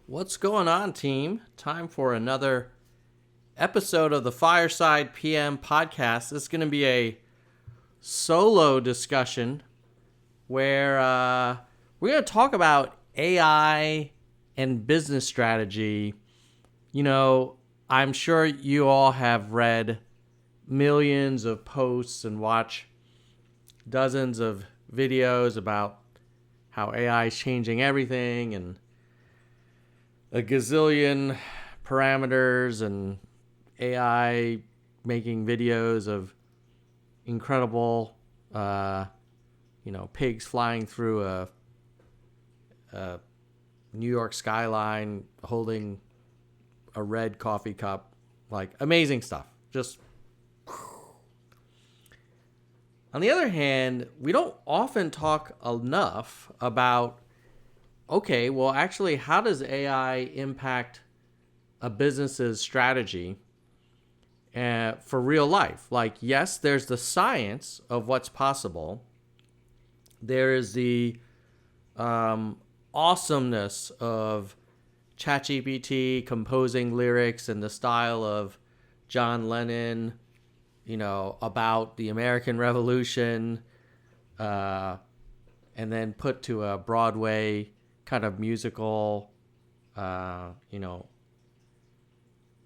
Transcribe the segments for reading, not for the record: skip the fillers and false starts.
What's going on, team? Time for another episode of the Fireside PM podcast. This is going to be a solo discussion where we're going to talk about AI and business strategy. I'm sure you all have read millions of posts and watch dozens of videos about how AI is changing everything and a gazillion parameters and AI making videos of incredible, pigs flying through a New York skyline holding a red coffee cup. Like, amazing stuff. Just. On the other hand, we don't often talk enough about, okay, well, actually, how does AI impact a business's strategy for real life? Like, yes, there's the science of what's possible. There is the awesomeness of ChatGPT composing lyrics in the style of John Lennon, about the American Revolution, and then put to a Broadway kind of musical,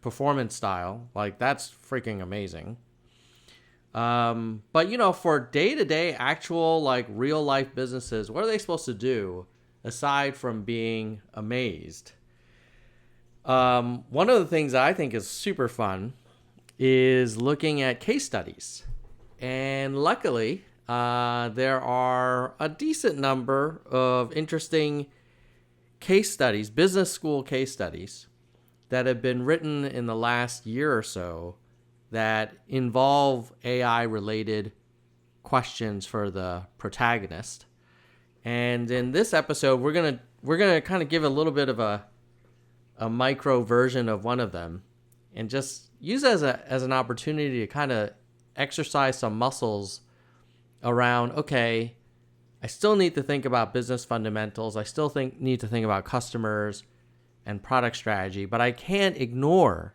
performance style. Like, that's freaking amazing. But, for day-to-day actual, like, real-life businesses, what are they supposed to do aside from being amazed? One of the things I think is super fun is looking at case studies. And luckily, there are a decent number of interesting case studies, business school case studies, that have been written in the last year or so that involve AI-related questions for the protagonist. And in this episode, we're gonna kind of give a little bit of a micro version of one of them, and just use it as an opportunity to kind of exercise some muscles around, okay, I still need to think about business fundamentals. I still need to think about customers and product strategy, but I can't ignore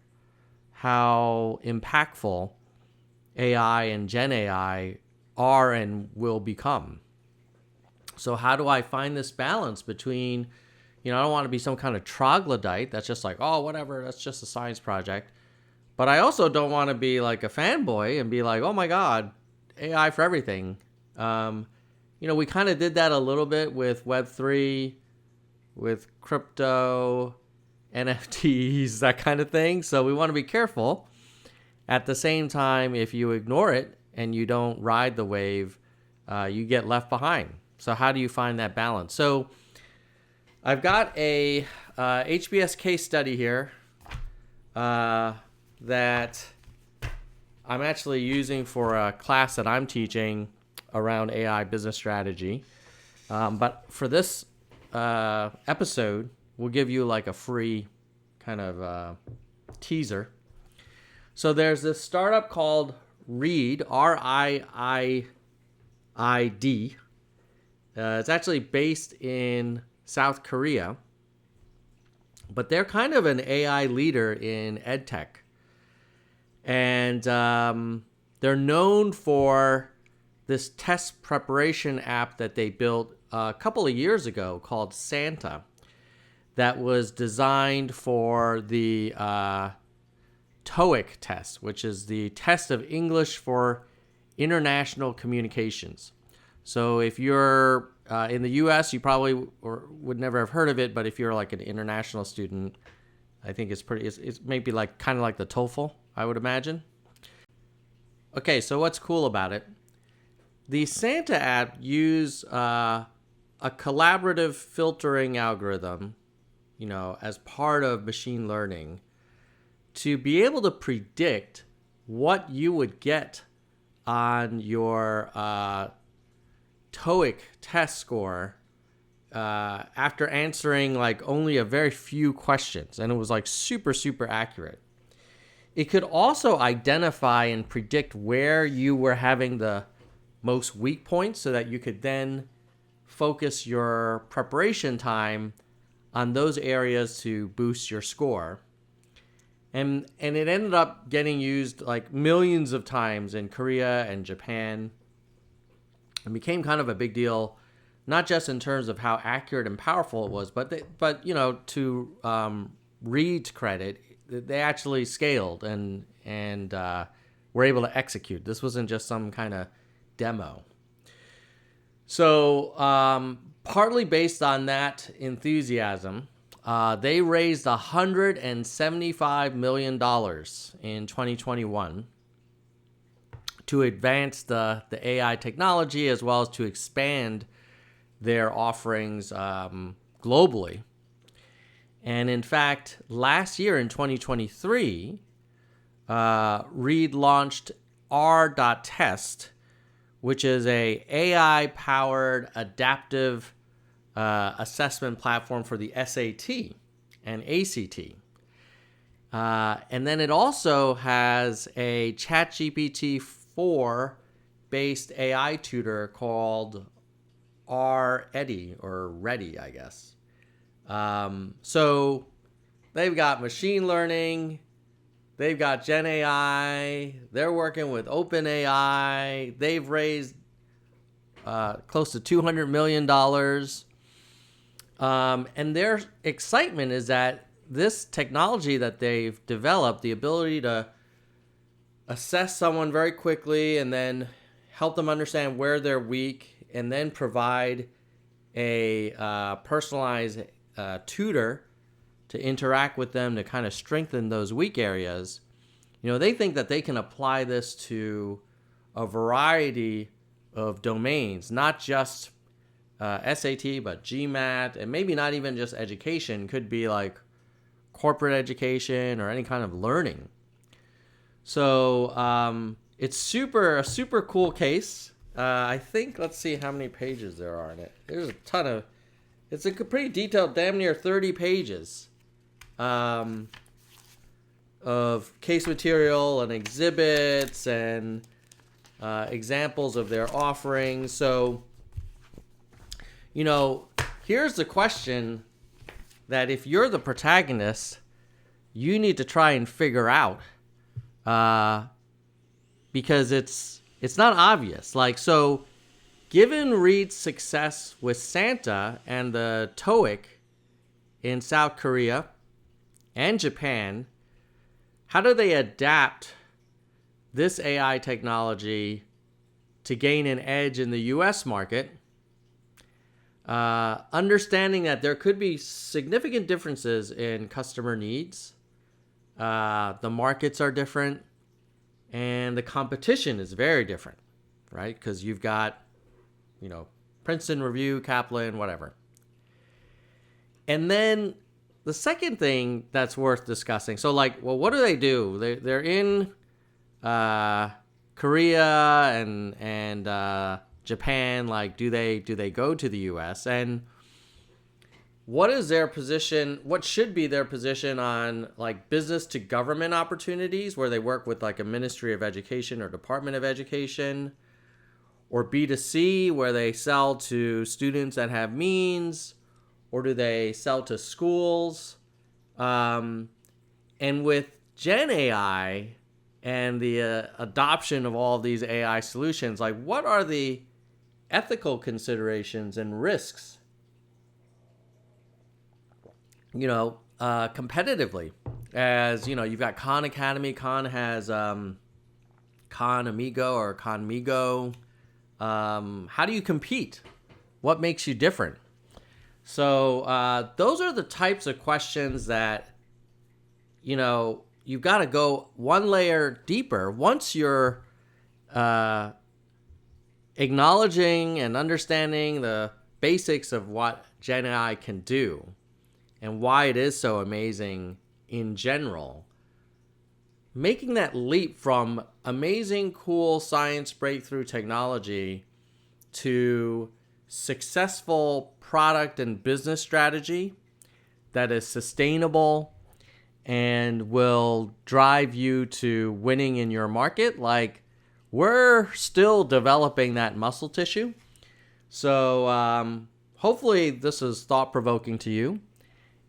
how impactful AI and Gen AI are and will become. So how do I find this balance between, I don't want to be some kind of troglodyte that's just like, oh, whatever, that's just a science project. But I also don't want to be like a fanboy and be like, oh my God, AI for everything. We kind of did that a little bit with Web3, with crypto, NFTs, that kind of thing. So we want to be careful. At the same time, if you ignore it and you don't ride the wave, you get left behind. So how do you find that balance? So I've got a HBS case study here that I'm actually using for a class that I'm teaching around AI business strategy. But for this episode, we'll give you like a free kind of teaser. So there's this startup called Riid, R-I-I-I-D. It's actually based in South Korea, but they're kind of an AI leader in edtech. And they're known for this test preparation app that they built a couple of years ago called Santa, that was designed for the TOEIC test, which is the test of English for international communications. So if you're in the U.S., you probably would never have heard of it, but if you're like an international student, I think it's maybe like kind of like the TOEFL, I would imagine. Okay, so what's cool about it? The Santa app use a collaborative filtering algorithm, as part of machine learning, to be able to predict what you would get on your TOEIC test score after answering like only a very few questions, and it was like super, super accurate. It could also identify and predict where you were having the most weak points so that you could then focus your preparation time on those areas to boost your score. And it ended up getting used like millions of times in Korea and Japan, and became kind of a big deal, not just in terms of how accurate and powerful it was, but to Riid's credit, they actually scaled and were able to execute. This wasn't just some kind of demo. So partly based on that enthusiasm, they raised $175 million in 2021 to advance the AI technology, as well as to expand their offerings globally. And in fact, last year in 2023, Riid launched R.Test, which is a AI-powered adaptive assessment platform for the SAT and ACT. And then it also has a ChatGPT 4 based AI tutor called Ready, I guess. So they've got machine learning, they've got Gen AI, they're working with OpenAI, they've raised close to $200 million. And their excitement is that this technology that they've developed, the ability to assess someone very quickly and then help them understand where they're weak, and then provide a personalized tutor to interact with them to kind of strengthen those weak areas. They think that they can apply this to a variety of domains, not just SAT, but GMAT, and maybe not even just education. Could be like corporate education or any kind of learning. So it's a super cool case. I think, let's see how many pages there are in it. There's a ton of, it's a pretty detailed, damn near 30 pages of case material and exhibits and examples of their offerings. So, here's the question that if you're the protagonist, you need to try and figure out, because it's not obvious. So given Riid's success with Santa and the TOEIC in South Korea and Japan, how do they adapt this AI technology to gain an edge in the US market? Understanding that there could be significant differences in customer needs. The markets are different, and the competition is very different, right? Because you've got, Princeton Review, Kaplan, whatever. And then the second thing that's worth discussing. So, what do they do? They're in Korea and Japan. Do they go to the U.S.? And what is their position? What should be their position on business to government opportunities, where they work with a Ministry of Education or Department of Education, or B2C, where they sell to students that have means, or do they sell to schools? And with Gen AI and the adoption of all of these AI solutions, what are the ethical considerations and risks, competitively? As you've got Khan Academy. Khan has Khan Amigo or Khan Migo. How do you compete? What makes you different? So those are the types of questions that, you've got to go one layer deeper. Once you're acknowledging and understanding the basics of what Gen AI can do and why it is so amazing in general, making that leap from amazing, cool science breakthrough technology to successful product and business strategy that is sustainable and will drive you to winning in your market, we're still developing that muscle tissue. So hopefully this is thought-provoking to you.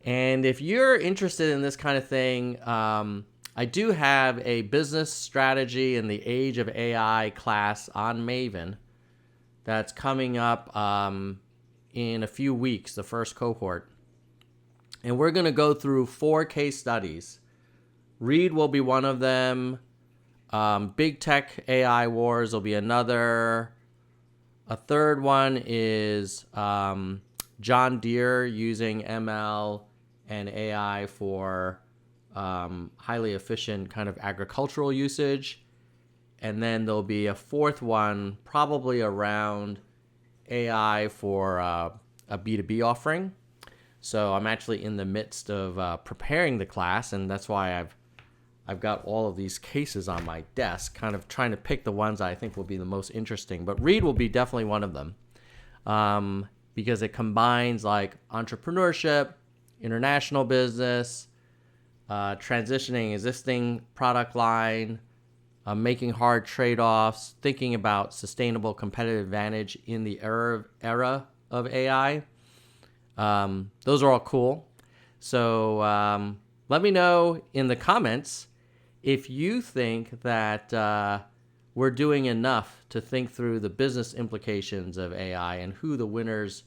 And if you're interested in this kind of thing, I do have a business strategy in the age of AI class on Maven that's coming up in a few weeks, the first cohort. And we're going to go through 4 case studies. Riid will be one of them. Big Tech AI Wars will be another. A third one is John Deere using ML and AI for highly efficient kind of agricultural usage. And then there'll be a fourth one probably around AI for a B2B offering. So I'm actually in the midst of preparing the class, and that's why I've got all of these cases on my desk, kind of trying to pick the ones I think will be the most interesting. But Riid will be definitely one of them because it combines like entrepreneurship, international business, transitioning existing product line, making hard trade-offs, thinking about sustainable competitive advantage in the era of AI. Those are all cool. So let me know in the comments if you think that we're doing enough to think through the business implications of AI and who the winners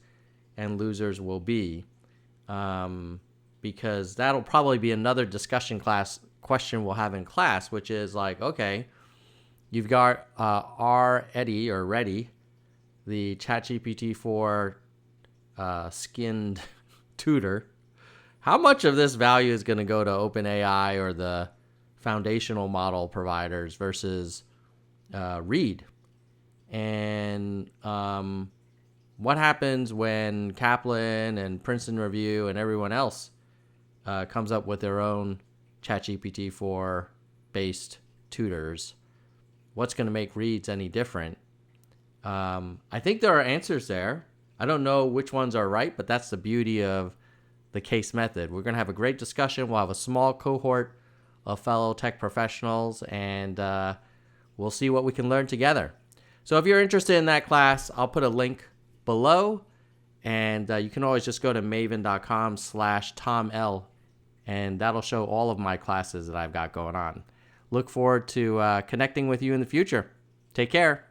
and losers will be. Because that'll probably be another discussion question we'll have in class, which is like, okay, you've got Ready, the ChatGPT 4 skinned tutor. How much of this value is going to go to OpenAI or the foundational model providers versus Riid? And what happens when Kaplan and Princeton Review and everyone else comes up with their own ChatGPT 4 based tutors? What's going to make Riid's any different? I think there are answers there. I don't know which ones are right, but that's the beauty of the case method. We're going to have a great discussion. We'll have a small cohort of fellow tech professionals, and we'll see what we can learn together. So if you're interested in that class, I'll put a link below, and you can always just go to maven.com/TomL, and that'll show all of my classes that I've got going on. Look forward to connecting with you in the future. Take care.